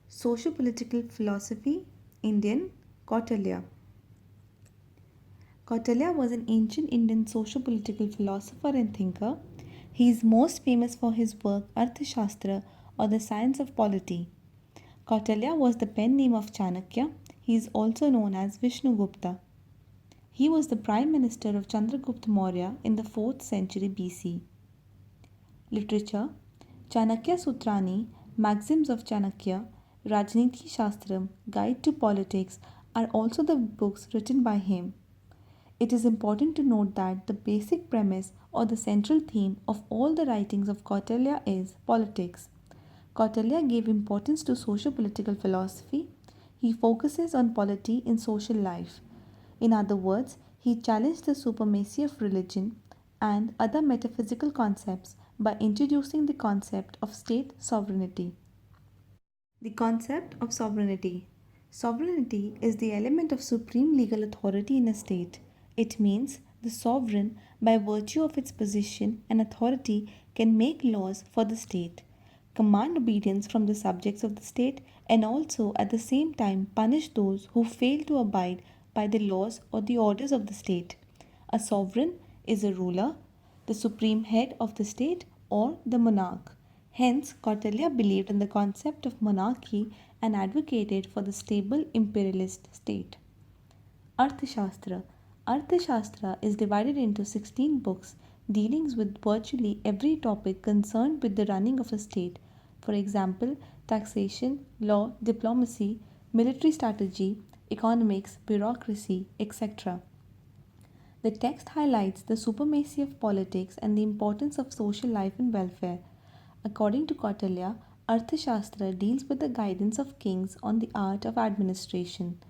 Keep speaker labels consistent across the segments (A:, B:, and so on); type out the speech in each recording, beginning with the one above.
A: Socio-political philosophy, Indian, Kautilya. Kautilya was an ancient Indian socio-political philosopher and thinker. He is most famous for his work Artha-sastra or the science of polity. Kautilya was the pen name of Chanakya. He is also known as Vishnu Gupta. He was the prime minister of Chandragupta Maurya in the 4th century BC. Literature: Chanakya Sutrani, Maxims of Chanakya, Rajaniti Shastram, Guide to Politics are also the books written by him. It is important to note that the basic premise or the central theme of all the writings of Kautilya is politics. Kautilya gave importance to socio-political philosophy. He focuses on polity in social life. In other words, he challenged the supremacy of religion and other metaphysical concepts by introducing the concept of state sovereignty. The concept of sovereignty. Sovereignty is the element of supreme legal authority in a state. It means the sovereign, by virtue of its position and authority, can make laws for the state, command obedience from the subjects of the state, and also at the same time punish those who fail to abide by the laws or the orders of the state. A sovereign is a ruler, the supreme head of the state, or the monarch. Hence, Kautilya believed in the concept of monarchy and advocated for the stable imperialist state. Arthasastra. Arthasastra is divided into 16 books dealing with virtually every topic concerned with the running of a state. For example, taxation, law, diplomacy, military strategy, economics, bureaucracy, etc. The text highlights the supremacy of politics and the importance of social life and welfare. According to Kautilya, Arthasastra deals with the guidance of kings on the art of administration.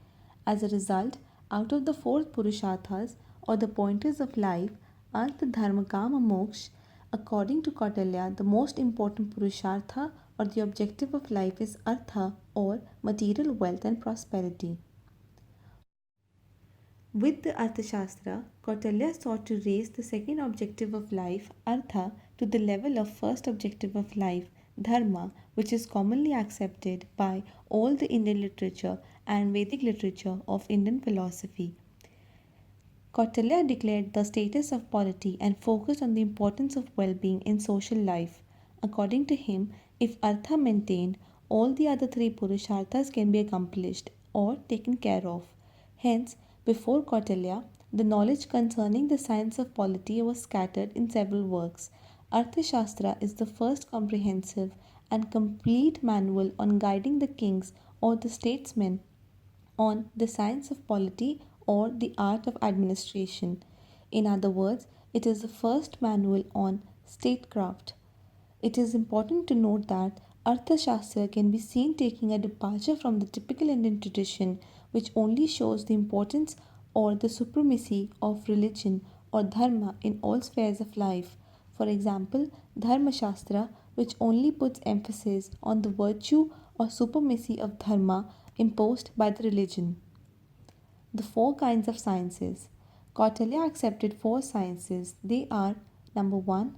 A: As a result, out of the four Purusharthas or the pointers of life, Artha, Dharma, Kama, Moksha, according to Kautilya, the most important Purushartha or the objective of life is Artha or material wealth and prosperity. With the Arthashastra, Kautilya sought to raise the second objective of life, Artha, to the level of first objective of life, Dharma, which is commonly accepted by all the Indian literature and Vedic literature of Indian philosophy. Kautilya declared the status of polity and focused on the importance of well-being in social life. According to him, if Artha maintained, all the other three Purusharthas can be accomplished or taken care of. Hence, before Kautilya, the knowledge concerning the science of polity was scattered in several works. Arthashastra is the first comprehensive and complete manual on guiding the kings or the statesmen on the science of polity or the art of administration. In other words, it is the first manual on statecraft. It is important to note that Arthashastra can be seen taking a departure from the typical Indian tradition, which only shows the importance or the supremacy of religion or dharma in all spheres of life. For example, Dharma Shastra, which only puts emphasis on the virtue or supremacy of dharma imposed by the religion. The four kinds of sciences. Kautilya accepted four sciences. They are: number 1,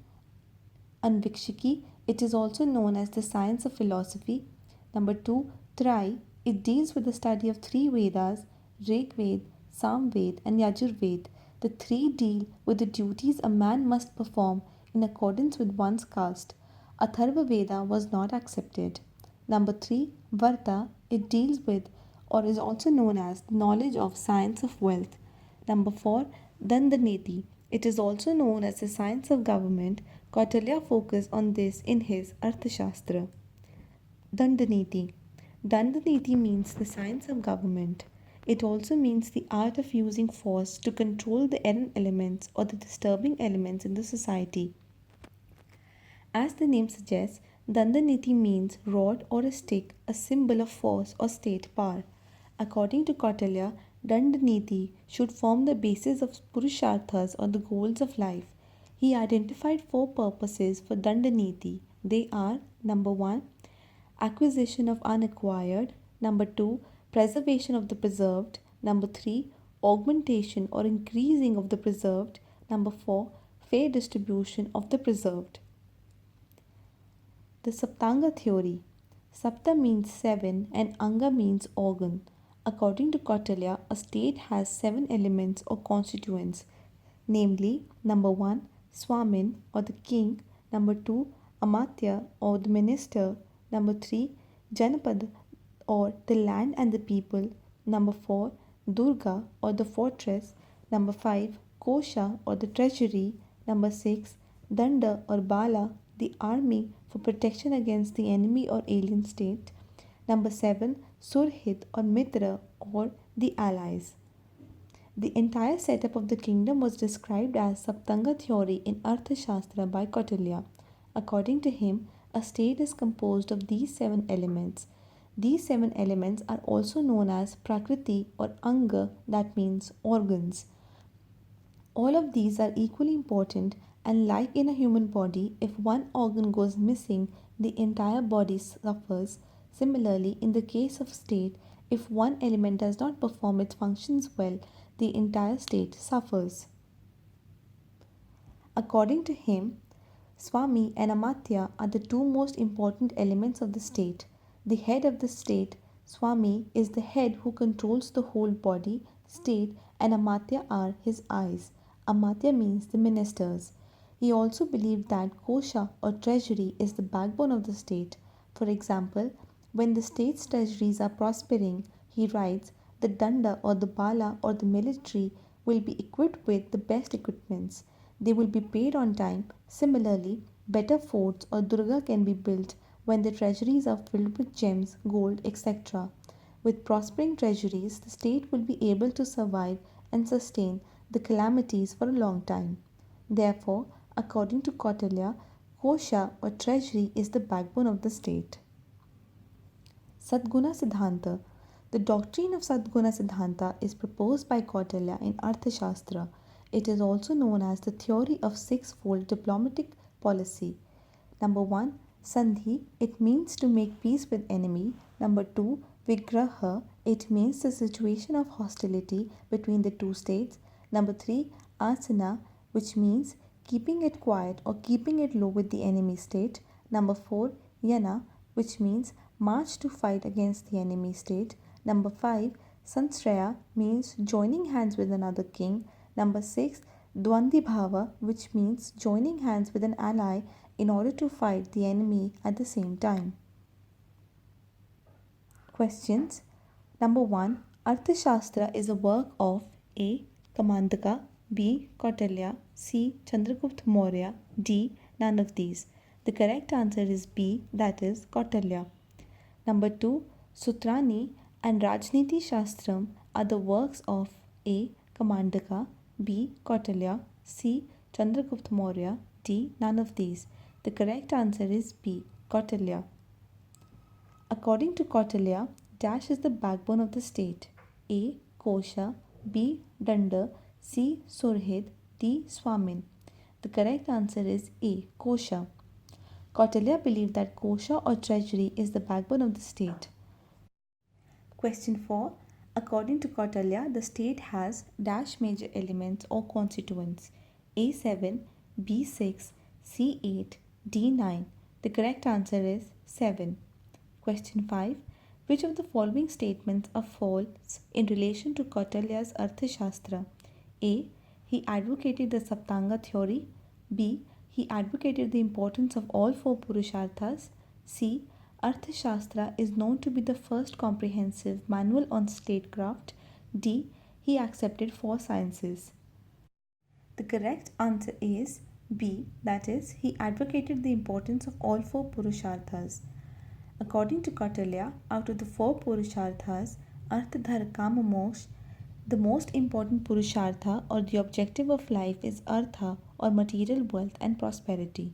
A: Anvikshiki, it is also known as the science of philosophy. Number 2, Trai, it deals with the study of three Vedas, Rig Ved, Sam Ved, and Yajur Ved. The three deal with the duties a man must perform in accordance with one's caste. Atharva Veda was not accepted. Number 3, Varta, it deals with or is also known as the knowledge of science of wealth. Number 4, Danda-Niti, it is also known as the science of government. Kautilya focused on this in his Arthashastra. Danda-Niti. Danda-Niti means the science of government. It also means the art of using force to control the errant elements or the disturbing elements in the society. As the name suggests, Danda-Niti means rod or a stick, a symbol of force or state power. According to Kautilya, Danda-Niti should form the basis of Purusharthas or the goals of life. He identified four purposes for Danda-Niti. They are: number 1, acquisition of unacquired; number 2, preservation of the preserved; number 3, augmentation or increasing of the preserved; number 4, fair distribution of the preserved. The Saptanga Theory. Sapta means 7 and Anga means organ. According to Kautilya, a state has 7 elements or constituents, namely number 1, Swamin or the king, number 2, Amatya or the minister, number 3, Janapad or the land and the people, number 4, Durga or the fortress, number 5, Kosha or the treasury, number 6, Danda or Bala, the army for protection against the enemy or alien state, number 7, Surhit or Mitra or the allies. The entire setup of the kingdom was described as Saptanga Theory in Artha-sastra by Kautilya. According to him, a state is composed of these 7 elements. These 7 elements are also known as Prakriti or Anga, that means organs. All of these are equally important, and like in a human body, if one organ goes missing, the entire body suffers. Similarly, in the case of state, if one element does not perform its functions well, the entire state suffers. According to him, Swami and Amatya are the two most important elements of the state. The head of the state, Swami, is the head who controls the whole body, state, and Amatya are his eyes. Amatya means the ministers. He also believed that Kosha or treasury is the backbone of the state. For example, when the state's treasuries are prospering, he writes, the Danda or the Bala or the military will be equipped with the best equipments. They will be paid on time. Similarly, better forts or Durga can be built when the treasuries are filled with gems, gold, etc. With prospering treasuries, the state will be able to survive and sustain the calamities for a long time. Therefore, according to Kautilya, Kosha or treasury is the backbone of the state. Sadguna Siddhanta. The doctrine of Sadguna Siddhanta is proposed by Kautilya in Artha-sastra. It is also known as the theory of six-fold diplomatic policy. Number 1, Sandhi, it means to make peace with enemy. Number 2, Vigraha, it means the situation of hostility between the two states. Number 3, Asana, which means keeping it quiet or keeping it low with the enemy state. Number 4, Yana, which means march to fight against the enemy state. Number 5, Sansraya means joining hands with another king. Number 6, Dwandi Bhava, which means joining hands with an ally in order to fight the enemy at the same time. Questions. Number 1. Arthasastra is a work of A. Kamandaka, B. Kautilya, C. Chandragupta Maurya, D. None of these. The correct answer is B, that is Kautilya. Number 2. Sutrani and Rajaniti Shastram are the works of A. Kamandaka, B. Kautilya, C. Chandragupta Maurya, D. None of these. The correct answer is B. Kautilya. According to Kautilya, Dash is the backbone of the state. A. Kosha, B. Danda, C. Surhid, D. Swamin. The correct answer is A. Kosha. Kautilya believed that Kosha or treasury is the backbone of the state. Question 4. According to Kautilya, the state has dash major elements or constituents A7, B6, C8, D9. The correct answer is 7. Question 5. Which of the following statements are false in relation to Kautilya's Arthasastra? A. He advocated the Saptanga Theory. B. He advocated the importance of all four Purusharthas. C. Arthasastra is known to be the first comprehensive manual on statecraft. D. He accepted four sciences. The correct answer is B, that is, he advocated the importance of all four Purusharthas. According to Kautilya, out of the four Purusharthas, Artha, Dharma, Kama, Moksha, the most important Purushartha or the objective of life is Artha or material wealth and prosperity.